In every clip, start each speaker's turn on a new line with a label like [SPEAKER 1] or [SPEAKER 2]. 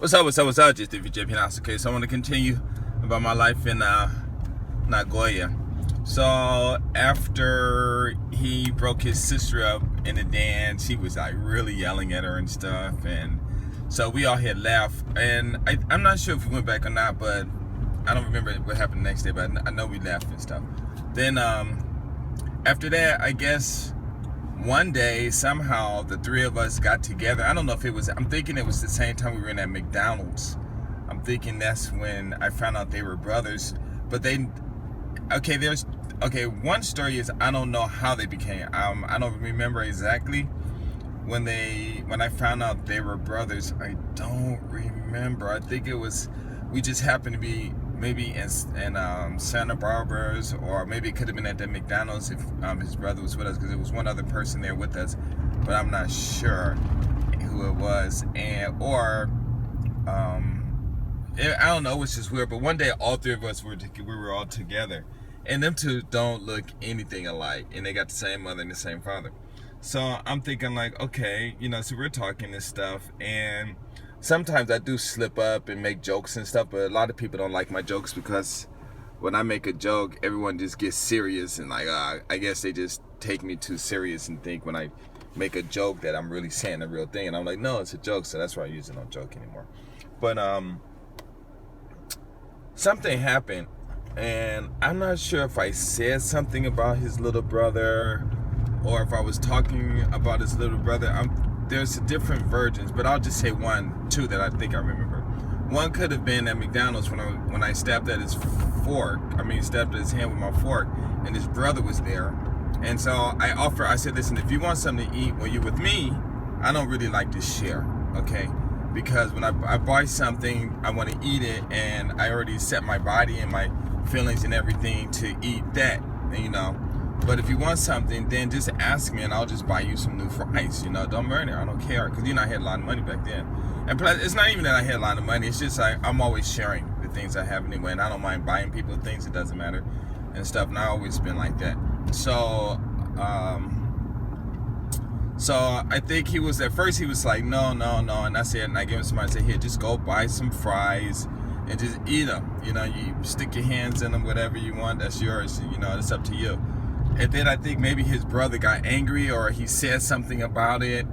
[SPEAKER 1] What's up? Just if you're JP okay, so I want to continue about my life in Nagoya. So after he broke his sister up in the dance, he was like really yelling at her and stuff, and so we all had left. And I'm not sure if we went back or not, but I don't remember what happened the next day. But I know we left and stuff. Then after that, I guess one day somehow the three of us got together. I don't know if it was, I'm thinking it was the same time we were in that McDonald's. I'm thinking that's when I found out they were brothers. But one story is I don't know how they became. I don't remember exactly when I found out they were brothers. I don't remember. I think it was, we just happened to be maybe in Santa Barbara's, or maybe it could have been at the McDonald's if his brother was with us, because there was one other person there with us, but I'm not sure who it was. I don't know, it was just weird. But one day all three of us we were all together, and them two don't look anything alike, and they got the same mother and the same father. So I'm thinking like, okay, so we're talking this stuff, and sometimes I do slip up and make jokes and stuff, but a lot of people don't like my jokes, because when I make a joke, everyone just gets serious, and like, I guess they just take me too serious and think when I make a joke that I'm really saying the real thing, and I'm like, no, it's a joke, so that's why I usually don't joke anymore. But something happened, and I'm not sure if I said something about his little brother, or if I was talking about his little brother. There's different versions, but I'll just say two that I think I remember. One could have been at McDonald's when I stabbed at his stabbed at his hand with my fork, and his brother was there. And so I said, listen, if you want something to eat when you're with me, I don't really like to share, okay? Because when I buy something, I want to eat it, and I already set my body and my feelings and everything to eat that, But if you want something, then just ask me and I'll just buy you some new fries. Don't burn it. I don't care. Because, I had a lot of money back then. And plus, it's not even that I had a lot of money. It's just I'm always sharing the things I have anyway. And I don't mind buying people things. It doesn't matter. And stuff. And I always been like that. So I think at first he was like, no. And I gave him some money. I said, here, just go buy some fries and just eat them. You stick your hands in them, whatever you want. That's yours. It's up to you. And then I think maybe his brother got angry, or he said something about it,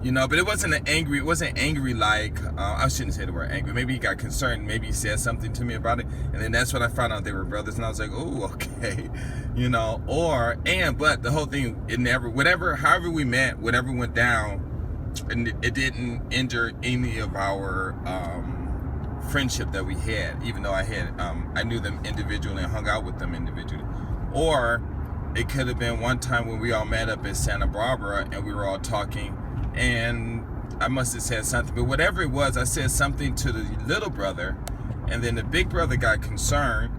[SPEAKER 1] but it wasn't angry like, I shouldn't say the word angry. Maybe he got concerned. Maybe he said something to me about it. And then that's when I found out they were brothers. And I was like, oh, okay. But the whole thing, however we met, whatever went down, and it didn't injure any of our friendship that we had, even though I knew them individually and hung out with them individually. Or it could have been one time when we all met up in Santa Barbara and we were all talking, and I must have said something, but whatever it was, I said something to the little brother, and then the big brother got concerned,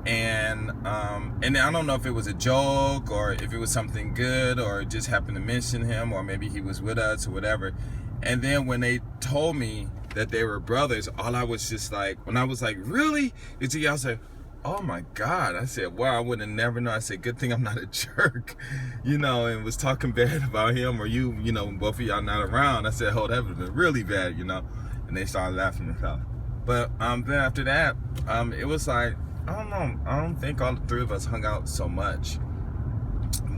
[SPEAKER 1] and I don't know if it was a joke or if it was something good, or just happened to mention him, or maybe he was with us or whatever. And then when they told me that they were brothers, all I was just like, when I was like, really? I was like, oh my God. I said, wow, I would have never known. I said, good thing I'm not a jerk, and was talking bad about him, or both of y'all not around. I said, oh, that would have been really bad, and they started laughing and stuff. But then after that, it was like, I don't know, I don't think all the three of us hung out so much.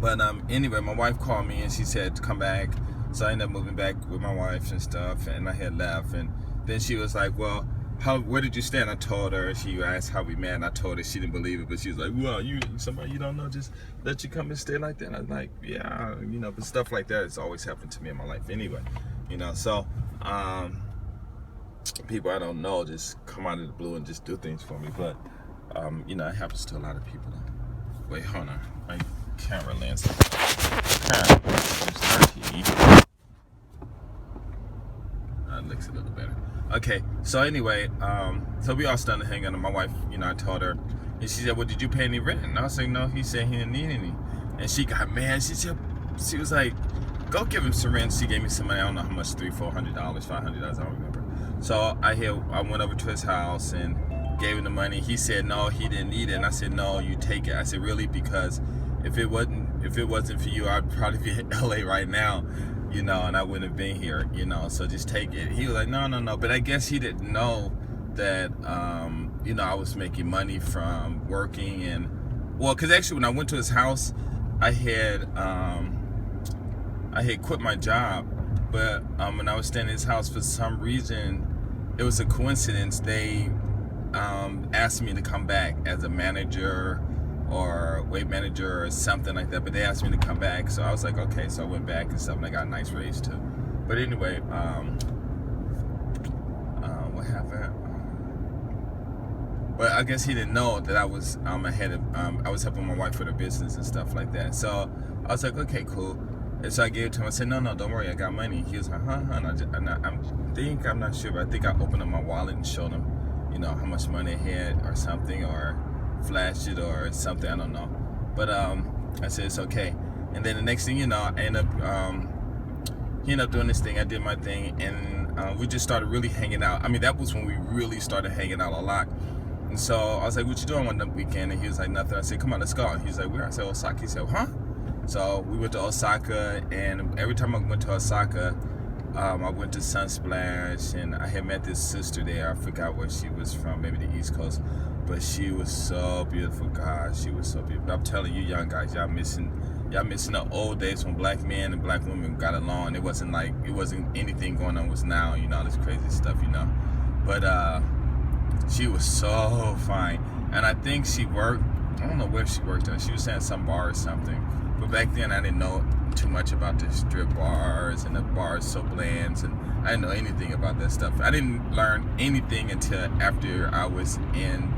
[SPEAKER 1] But anyway, my wife called me and she said to come back. So I ended up moving back with my wife and stuff, and I had left. And then she was like, well, where did you stay? And I told her. She asked how we met, and I told her. She didn't believe it, but she was like, well, somebody you don't know just let you come and stay like that? I was like, yeah, but stuff like that has always happened to me in my life anyway, so people I don't know just come out of the blue and just do things for me. But it happens to a lot of people. Wait, hold on, I can't relent something. That looks a little better. Okay, so anyway, so we all started hanging out, and my wife, I told her, and she said, well, did you pay any rent? And I was like, no, he said he didn't need any. And she got mad. She was like, go give him some rent. She gave me some money. I don't know how much, $300, $400, $500, I don't remember. So I went over to his house and gave him the money. He said, no, he didn't need it. And I said, no, you take it. I said, really? Because if it wasn't for you, I'd probably be in LA right now, you know, and I wouldn't have been here, you know, so just take it. He was like, no, no, no. But I guess he didn't know that, you know, I was making money from working. And, well, because actually when I went to his house, I had quit my job. But when I was staying in his house, for some reason, it was a coincidence. They asked me to come back as a manager or weight manager or something like that, but they asked me to come back, so I was like, okay. So I went back and stuff, and I got a nice raise too. But anyway, what happened? But I guess he didn't know that I was I was helping my wife with her business and stuff like that. So I was like, okay, cool. And so I gave it to him. I said, no, don't worry, I got money. He was like, huh? And I'm not sure, but I think I opened up my wallet and showed him, you know, how much money I had or something, or flashed it or something, I don't know. But I said it's okay. And then the next thing you know, I end up he ended up doing this thing, I did my thing, and we just started really hanging out. I mean, that was when we really started hanging out a lot. And so I was like, what you doing on the weekend? And he was like, nothing. I said, come on, let's go. And he's like, where? I said, Osaka. He said, huh? So we went to Osaka, and every time I went to Osaka, I went to Sunsplash, and I had met this sister there. I forgot where she was from, maybe the East Coast. But she was so beautiful. God, she was so beautiful. I'm telling you, young guys, y'all missing the old days when black men and black women got along. It wasn't anything going on was now, you know, this crazy stuff, you know. But she was so fine. And I think she worked, I don't know where she worked at. She was saying some bar or something. But back then I didn't know too much about the strip bars and the bars, so blands, and I didn't know anything about that stuff. I didn't learn anything until after I was in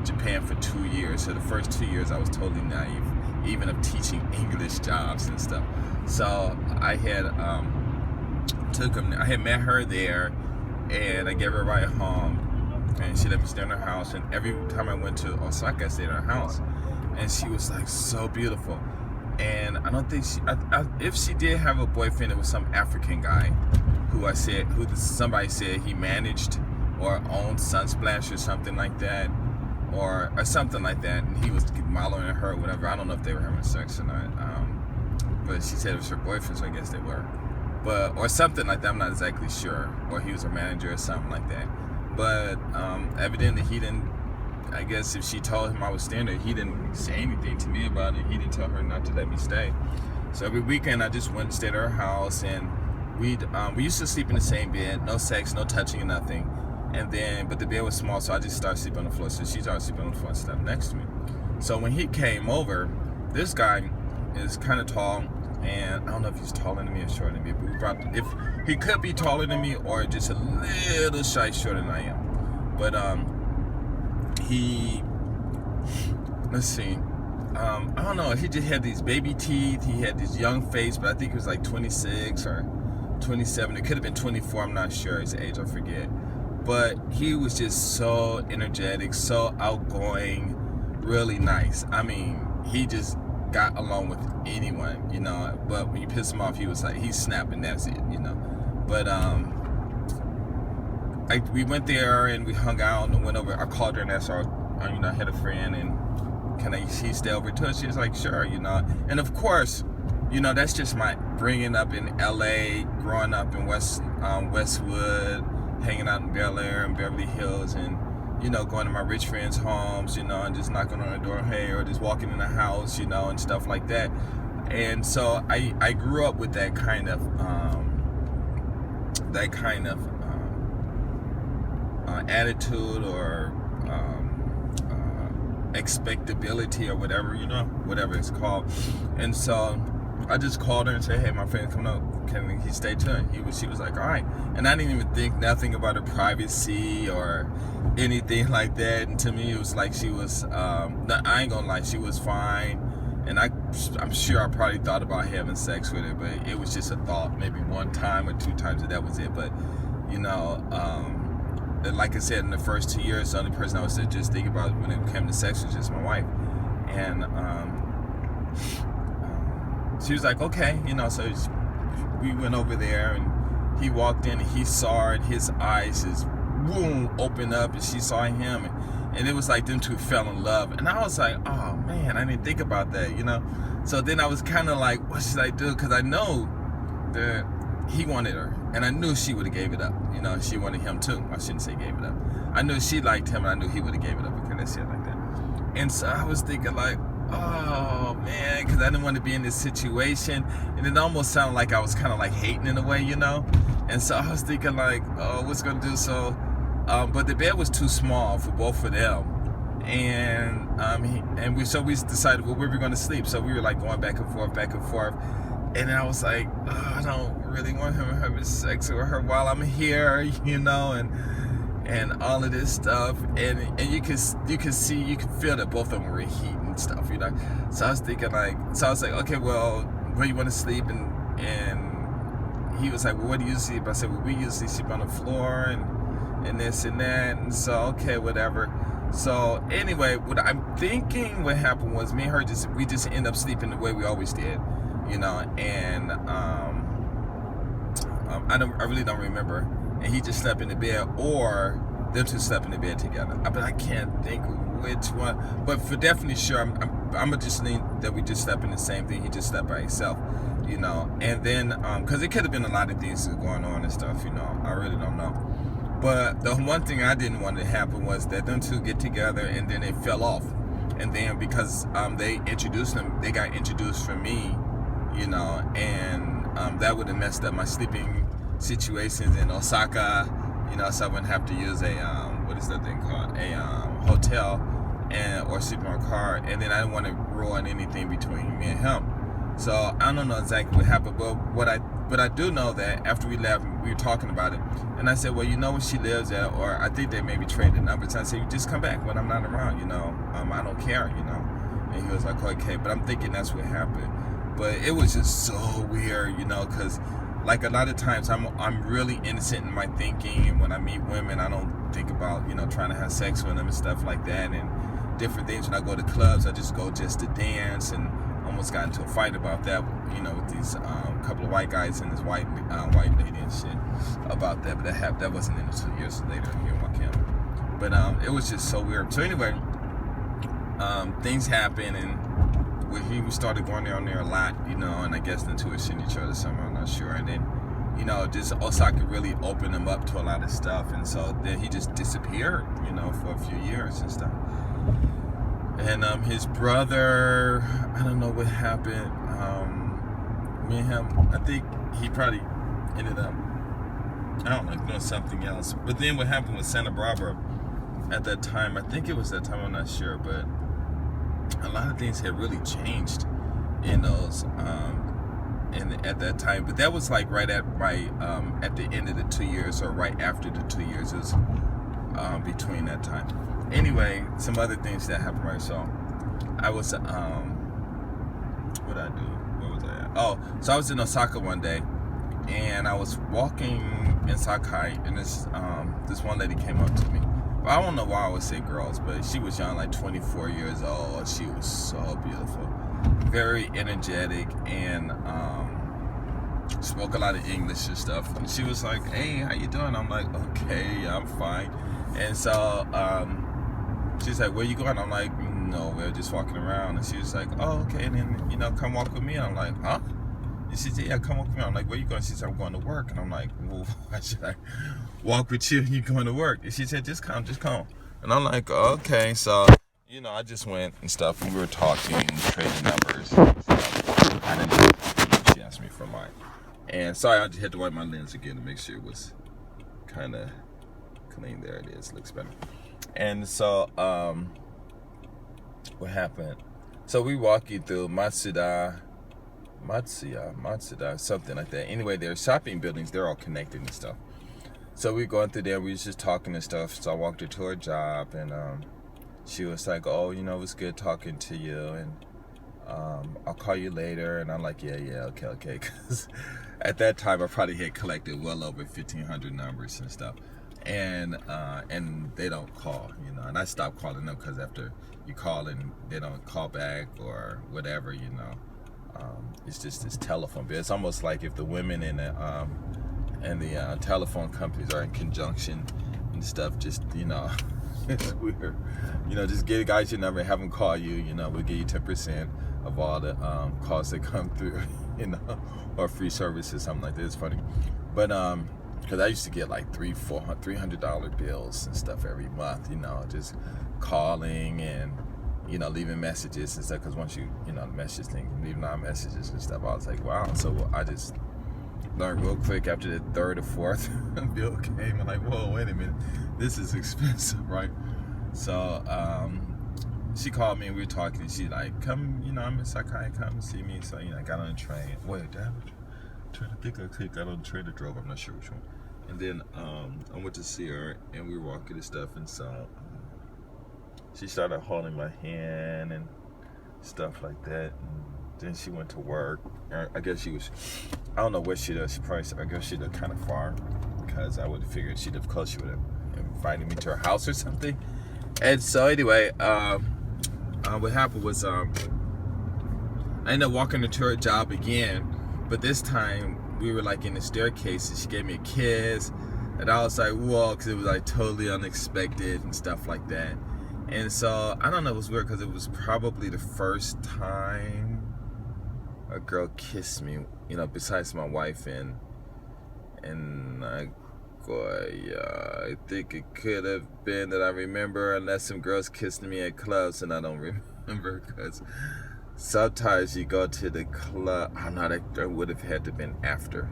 [SPEAKER 1] Japan for 2 years. So the first 2 years I was totally naive, even of teaching English jobs and stuff. So I had I had met her there, and I gave her a ride home, and she let me stay in her house. And every time I went to Osaka, I stayed in her house, and she was like so beautiful. And I don't think if she did have a boyfriend, it was some African guy who somebody said he managed or owned Sunsplash or something like that, or something like that, and he was modeling her or whatever. I don't know if they were having sex or not, but she said it was her boyfriend, so I guess they were, or something like that. I'm not exactly sure, or he was a manager or something like that. But evidently he didn't. I guess if she told him I was staying there, he didn't say anything to me about it. He didn't tell her not to let me stay. So every weekend I just went and stayed at her house, and we used to sleep in the same bed, no sex, no touching, or nothing. And then, but the bed was small, so I just started sleeping on the floor. So she started sleeping on the floor and stuff next to me. So when he came over, this guy is kind of tall, and I don't know if he's taller than me or shorter than me, but if he could be taller than me or just a little shy shorter than I am. But let's see, I don't know, he just had these baby teeth, he had this young face, but I think he was like 26 or 27, it could have been 24, I'm not sure his age, I forget. But he was just so energetic, so outgoing, really nice. I mean, he just got along with anyone, you know, but when you piss him off, he was like, he's snapping, that's it, you know. But we went there and we hung out and went over. I called her and asked her, you know, I had a friend, and can she stay over to us? She was like, sure, you know. And of course, you know, that's just my bringing up in LA, growing up in Westwood, hanging out in Bel Air and Beverly Hills, and, you know, going to my rich friends' homes, you know, and just knocking on the door, hey, or just walking in the house, you know, and stuff like that. And so I grew up with that kind of attitude or expectability or whatever, you know, whatever it's called. And so I just called her and said, hey, my friend coming up, can he stay tuned? She was like, all right. And I didn't even think nothing about her privacy or anything like that. And to me, it was like she was, I ain't gonna lie, she was fine. And I'm sure I probably thought about having sex with her, but it was just a thought, maybe one time or two times, and that was it. But, you know, like I said, in the first 2 years, the only person I was just thinking about when it came to sex was just my wife. And she was like, okay, you know, so we went over there, and he walked in, and he saw her, and his eyes just boom opened up, and she saw him, and it was like them two fell in love. And I was like, oh man, I didn't think about that, you know. So then I was kind of like, what should I do? Because I know that he wanted her, and I knew she would have gave it up. You know, she wanted him too. I shouldn't say gave it up. I knew she liked him, and I knew he would have gave it up because that's it like that. And so I was thinking like, oh man, because I didn't want to be in this situation, and it almost sounded like I was kind of like hating in a way, you know. And so I was thinking like, oh, what's gonna do? So, but the bed was too small for both of them. And we decided where we were going to sleep. So we were like going back and forth. And then I was like, oh, I don't really want him having sex with her while I'm here, you know, and all of this stuff. And you can feel that both of them were heat and stuff, you know. So I was thinking like, okay, well, where you want to sleep? And he was like, well, where do you sleep? I said, well, we usually sleep on the floor and this and that. And so, okay, whatever. So anyway, what I'm thinking what happened was me and her we just end up sleeping the way we always did, you know, and I really don't remember. And he just slept in the bed, or them two slept in the bed together. But I can't think which one. But for definitely sure, I'm gonna just lean that we just slept in the same thing. He just slept by himself, you know. And then because it could have been a lot of things going on and stuff, you know. I really don't know. But the one thing I didn't want to happen was that them two get together and then it fell off. And then because they introduced them, they got introduced for me, you know, and that would have messed up my sleeping situations in Osaka, you know, so I wouldn't have to use a, what is that thing called? A hotel or sleep in my car. And then I didn't want to ruin anything between me and him. So I don't know exactly what happened, but I do know that after we left, we were talking about it, and I said, well, you know where she lives at, or I think they maybe traded numbers. I said, you just come back when I'm not around, you know. I don't care, you know. And he was like, okay, but I'm thinking that's what happened. But it was just so weird, you know, because like a lot of times I'm really innocent in my thinking, and when I meet women, I don't think about, you know, trying to have sex with them and stuff like that, and different things. When I go to clubs, I just go just to dance, and almost got into a fight about that, you know, with these couple of white guys and this white lady and shit about that. But that wasn't until 2 years later here in my camp. But it was just so weird. So anyway, things happened, and we started going down there a lot, you know, and I guess the two were seeing each other somewhere, I'm not sure. And then, you know, just Osaka really opened him up to a lot of stuff, and so then he just disappeared, you know, for a few years and stuff. And his brother, I don't know what happened. Me and him, I think he probably ended up, I don't know, doing something else. But then what happened with Santa Barbara at that time, I think it was that time, I'm not sure, but a lot of things had really changed in those, at that time. But that was like right at the end of the 2 years, or right after the 2 years. It was between that time. Anyway, some other things that happened, right? So I was, what did I do? Where was I at? Oh, so I was in Osaka one day, and I was walking in Sakai, and this one lady came up to me. Well, I don't know why I would say girls, but she was young, like 24 years old. She was so beautiful, very energetic, and spoke a lot of English and stuff. And she was like, hey, how you doing? I'm like, okay, I'm fine. And so she's like, where you going? I'm like, no, we're just walking around. And she was like, oh, okay, and then, you know, come walk with me. And I'm like, huh? And she said, yeah, come walk with me. I'm like, where you going? She said, I'm going to work. And I'm like, well, why should I walk with you? You going to work? And she said, just come. And I'm like, okay. So, you know, I just went and stuff. We were talking, trading numbers and stuff. I didn't know. She asked me for mine. And sorry, I just had to wipe my lens again to make sure it was kind of clean. There it is. Looks better. And so, what happened? So we walking through Matsuda, something like that. Anyway, they're shopping buildings. They're all connected and stuff. So we going through there. We was just talking and stuff. So I walked her to her job, and she was like, "Oh, you know, it was good talking to you, and I'll call you later." And I'm like, "Yeah, okay." Because at that time, I probably had collected well over 1,500 numbers and stuff. And they don't call, you know, and I stopped calling them because after you call and they don't call back or whatever, you know, it's just this telephone bill. It's almost like if the women in the telephone companies are in conjunction and stuff, just, you know, it's weird. You know, just give guys your number, have them call you, you know, we'll give you 10%. of all the calls that come through, you know, or free services, something like that. It's funny, but because I used to get like $300 bills and stuff every month, you know, just calling and, you know, leaving messages and stuff. Because once you know, the message thing, leaving our messages and stuff, I was like, wow. So I just learned real quick after the third or fourth bill came. I'm like, whoa, wait a minute, this is expensive, right? So she called me and we were talking, and she like, come, you know, I'm in Osaka, come and see me. So, you know, I got on the train. Wait, damn it. I think I got on the train or drove, I'm not sure which one. And then I went to see her, and we were walking and stuff, and so she started holding my hand and stuff like that. And then she went to work. I guess she was, I don't know what she does. She probably, I guess she lived kind of far, because I would have figured she lived close, she would have invited me to her house or something. And so anyway, what happened was I ended up walking into her job again, but this time we were like in the staircase, and she gave me a kiss, and I was like, whoa, because it was like totally unexpected and stuff like that. And so I don't know, it was weird, because it was probably the first time a girl kissed me, you know, besides my wife in Nagoya. I think it could have been that I remember, unless some girls kissed me at clubs and I don't remember, because sometimes you go to the club. I don't know, that would have had to have been after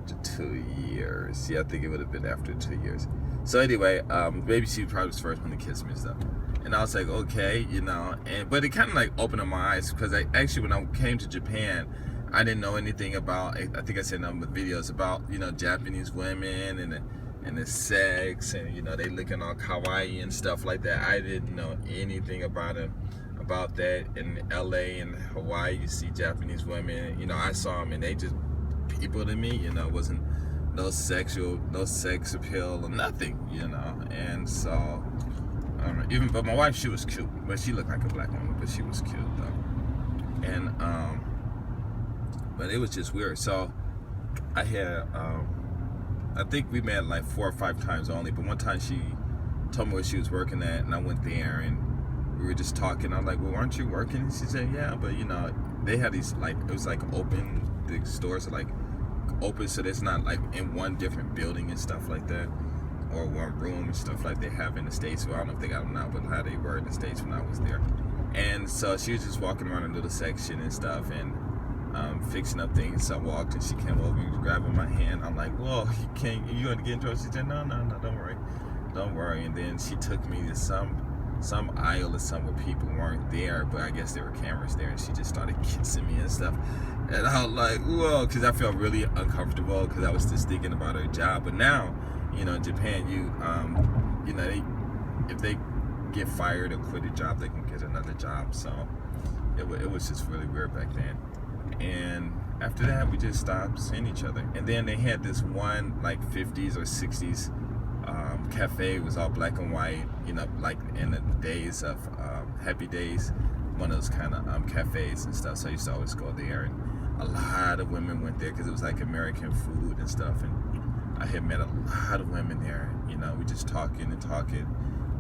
[SPEAKER 1] the 2 years. Yeah, I think it would have been after 2 years. So anyway, maybe she probably was the first one to kiss me and stuff. And I was like, okay, you know, but it kind of like opened up my eyes, because I actually, when I came to Japan, I didn't know anything about, I think I said in the videos about, you know, Japanese women and the sex, and, you know, they looking all kawaii and stuff like that. I didn't know anything about them, about that. In LA and Hawaii, you see Japanese women, you know, I saw them and they just people to me, you know, wasn't no sex appeal or nothing, you know. And so but my wife, she was cute, but she looked like a black woman, but she was cute though. And but it was just weird. So I had I think we met like 4 or 5 times only, but one time she told me where she was working at, and I went there and we were just talking. I was like, well, aren't you working? And she said, yeah, but you know, they had these, like, it was like open, the stores are like open, so there's not like in one different building and stuff like that, or one room and stuff like they have in the States. Well, I don't know if they got them now, but how they were in the States when I was there. And so she was just walking around a little section and stuff, and fixing up things. So I walked, and she came over and was grabbing my hand. I'm like, whoa, you want to get into it? She said, no, don't worry. And then she took me to some aisle or somewhere where people weren't there, but I guess there were cameras there, and she just started kissing me and stuff. And I was like, whoa, because I felt really uncomfortable, because I was just thinking about her job. But now, you know, in Japan, you know, if they get fired or quit a job, they can get another job. So it was just really weird back then. And after that, we just stopped seeing each other. And then they had this one like 50s or 60s cafe. It was all black and white, you know, like in the days of Happy Days, one of those kind of cafes and stuff. So I used to always go there, and a lot of women went there, because it was like American food and stuff. And I had met a lot of women there. You know, we just talking.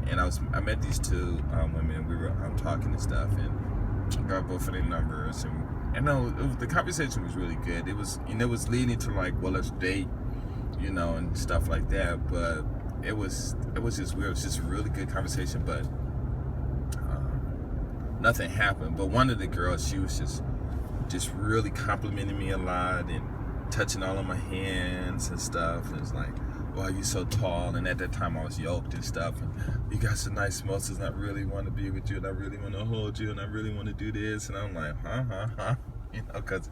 [SPEAKER 1] And I met these 2 women, and we were talking and stuff, and got both of their numbers. And no, the conversation was really good. It was, and it was leading to like, well, let's date, you know, and stuff like that. But it was just weird. It was just a really good conversation, but nothing happened. But one of the girls, she was just really complimenting me a lot and touching all of my hands and stuff. And it's like, wow, you're so tall. And at that time I was yoked and stuff, and you got some nice muscles, and I really want to be with you, and I really want to hold you, and I really want to do this. And I'm like, huh, you know, because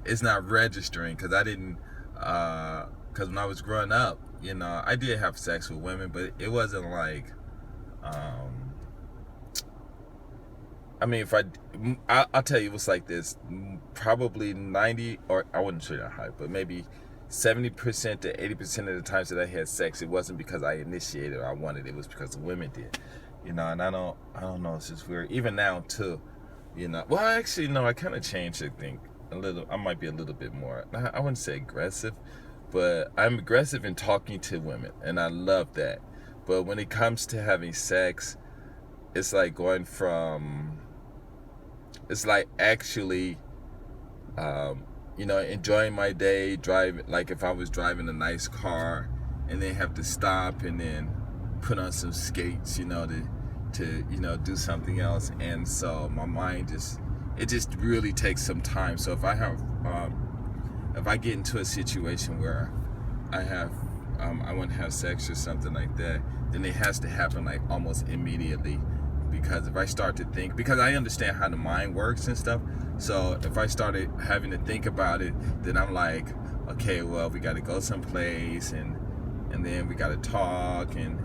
[SPEAKER 1] it's not registering, because I didn't, because when I was growing up, you know, I did have sex with women, but it wasn't like, I mean, I'll tell you, it was like this, probably 90, or I wouldn't say that high, but maybe 70% to 80% of the times that I had sex, it wasn't because I initiated or I wanted it was because the women did, you know. And I don't know, it's just weird. Even now too, you know. Well, actually, no, I kind of changed, I think, a little. I might be a little bit more, I wouldn't say aggressive, but I'm aggressive in talking to women, and I love that. But when it comes to having sex, it's like going from it's like actually, enjoying my day, driving, like if I was driving a nice car and then have to stop and then put on some skates, to do something else. And so my mind it just really takes some time. So if I get into a situation where I want to have sex or something like that, then it has to happen like almost immediately. Because if I start to think, because I understand how the mind works and stuff, so if I started having to think about it, then I'm like, okay, well, we got to go someplace, and then we got to talk, and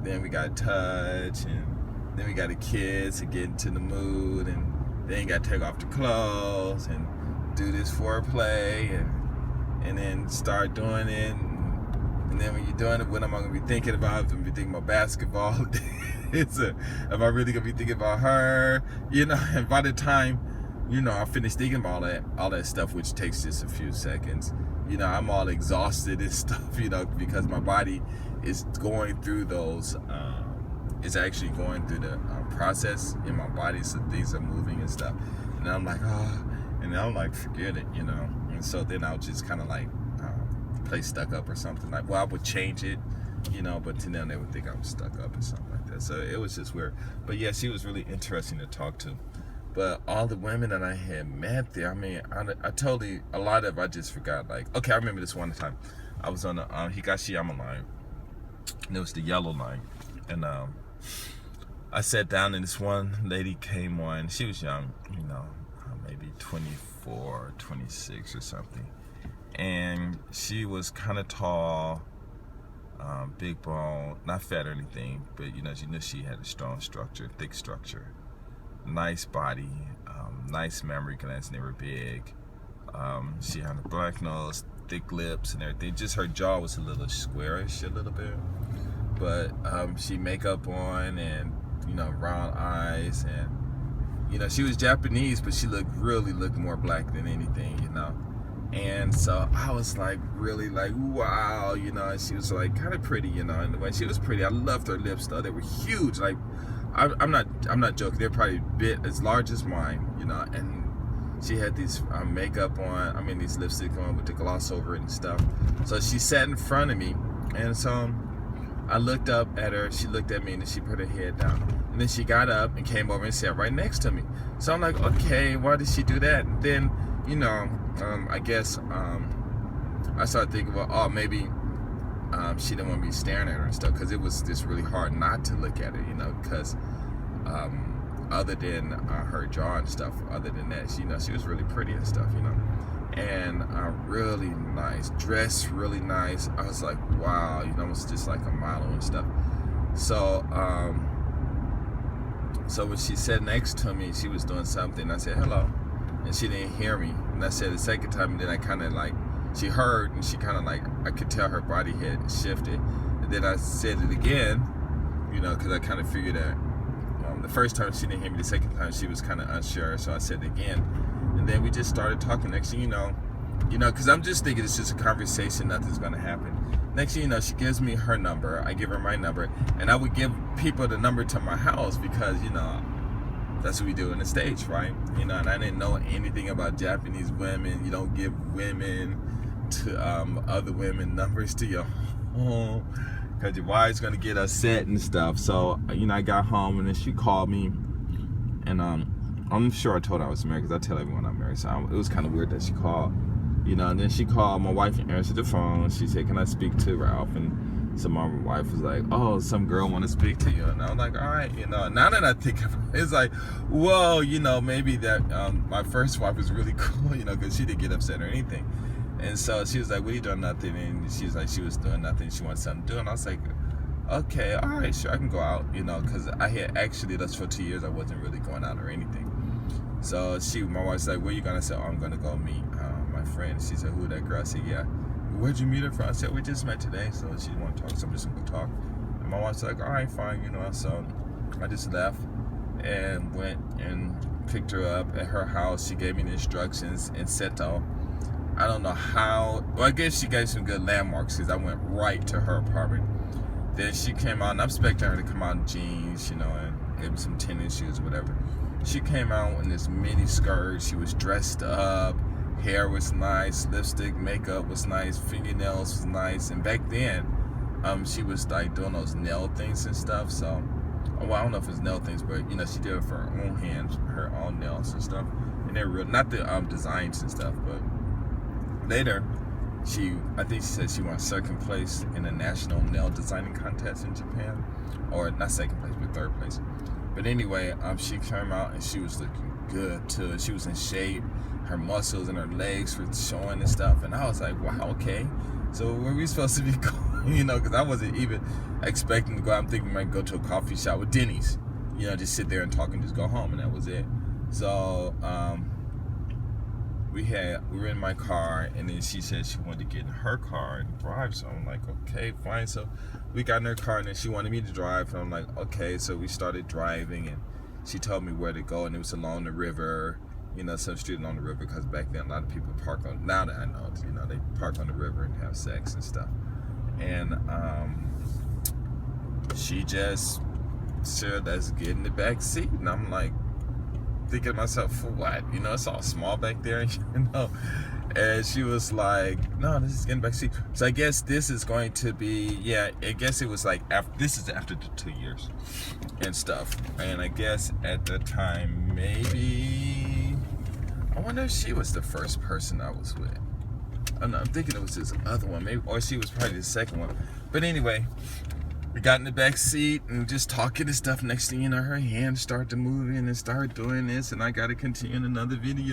[SPEAKER 1] then we got to touch, and then we got to kiss and get into the mood, and then you got to take off the clothes and do this foreplay, and then start doing it. And then when you're doing it, what am I going to be thinking about? I'm going to be thinking about basketball. Am I really going to be thinking about her? And by the time, I finish thinking about all that stuff, which takes just a few seconds, I'm all exhausted and stuff, because my body is going through those, it's actually going through the process in my body, so things are moving and stuff. And I'm like, and I'm like, forget it, And so then I'll just kind of like play stuck up or something. Like, well, I would change it, but to them they would think I'm stuck up or something like that. So it was just weird. But yeah, she was really interesting to talk to. But all the women that I had met there, I mean, I totally, a lot of I just forgot. Like, okay, I remember this one time. I was on the Higashiyama line, and it was the yellow line. And I sat down, and this one lady came on. She was young, maybe 24, 26 or something. And she was kind of tall, big bone, not fat or anything, but you knew she had a strong structure, thick structure, nice body, nice mammary glands, and they were big. She had a black nose, thick lips, and everything. Just her jaw was a little squarish, a little bit, but she makeup on, and round eyes, and she was Japanese, but she looked more black than anything, And so I was like, really like, wow, and she was like kind of pretty, and the way she was pretty, I loved her lips though. They were huge. Like, I'm not joking. They're probably a bit as large as mine, and she had these makeup on, these lipstick on with the gloss over it and stuff. So she sat in front of me, and so I looked up at her, she looked at me, and then she put her head down. And then she got up and came over and sat right next to me. So I'm like, okay, why did she do that? And then, I guess I started thinking, well, maybe she didn't want me staring at her and stuff, because it was just really hard not to look at her, because other than her jaw and stuff, other than that, she was really pretty and stuff, and really nice, dressed really nice. I was like, wow, almost just like a model and stuff. So so when she sat next to me, she was doing something. I said hello, and she didn't hear me. And I said the second time, and then I kind of like, she heard, and she kind of like, I could tell her body had shifted. And then I said it again, because I kind of figured that the first time she didn't hear me, the second time she was kind of unsure. So I said it again, and then we just started talking. Next thing you know, because I'm just thinking it's just a conversation, nothing's gonna happen. Next thing you know, she gives me her number, I give her my number, and I would give people the number to my house, because that's what we do in the States, right? And I didn't know anything about Japanese women. You don't give women to other women numbers to your home, because your wife's gonna get upset and stuff. So I got home, and then she called me, and I'm sure I told her I was married, because I tell everyone I'm married. So it was kind of weird that she called. And then she called my wife and answered the phone. She said, can I speak to Ralph? And so my wife was like, oh, some girl want to speak to you. And I was like, all right, now that I think of it, it's like, whoa, maybe that my first wife was really cool, because she didn't get upset or anything. And so she was like, what are you doing? Nothing. And she was like, she was doing nothing. She wanted something to do. And I was like, okay, all right, sure, I can go out, because I had actually, that's for 2 years, I wasn't really going out or anything. So my wife's like, where you going? I said, oh, I'm going to go meet my friend. She said, who, that girl? I said, yeah. Where'd you meet her from? I said, we just met today, so she wanted to talk, so I'm just going to go talk. And my wife's like, all right, fine, So I just left and went and picked her up at her house. She gave me the instructions in Seto. I don't know how, well, I guess she gave some good landmarks, because I went right to her apartment. Then she came out, and I'm expecting her to come out in jeans, and maybe some tennis shoes or whatever. She came out in this mini skirt. She was dressed up. Hair was nice. Lipstick, makeup was nice. Fingernails was nice. And back then, she was like doing those nail things and stuff. So, well, I don't know if it's nail things, but you know, she did it for her own hands, her own nails and stuff. And they're real, not the designs and stuff, but later, I think she said she won second place in a national nail designing contest in Japan, or not second place, but third place. But anyway, she came out and she was looking good too. She was in shape. Her muscles and her legs were showing and stuff. And I was like, wow, okay. So where are we supposed to be going? You know, because I wasn't even expecting to go. I'm thinking we might go to a coffee shop with Denny's. You know, just sit there and talk and just go home, and that was it. So we were in my car, and then she said she wanted to get in her car and drive. So I'm like, okay, fine. So we got in her car, and then she wanted me to drive. And I'm like, okay. So we started driving, and she told me where to go, and it was along the river. You know, some street along the river, because back then a lot of people park on. Now that I know, you know, they park on the river and have sex and stuff. And she just said, "Let's get in the back seat," and I'm like, thinking to myself, for what? You know, it's all small back there, you know. And she was like, no, this is getting back seat. So I guess this is going to be, yeah, I guess it was like this is after the 2 years and stuff. And I guess at the time, maybe, I wonder if she was the first person I was with. I'm thinking it was this other one, maybe, or she was probably the second one. But anyway, we got in the back seat and just talking and stuff. Next thing you know, her hands start to move in and start doing this, and I got to continue in another video.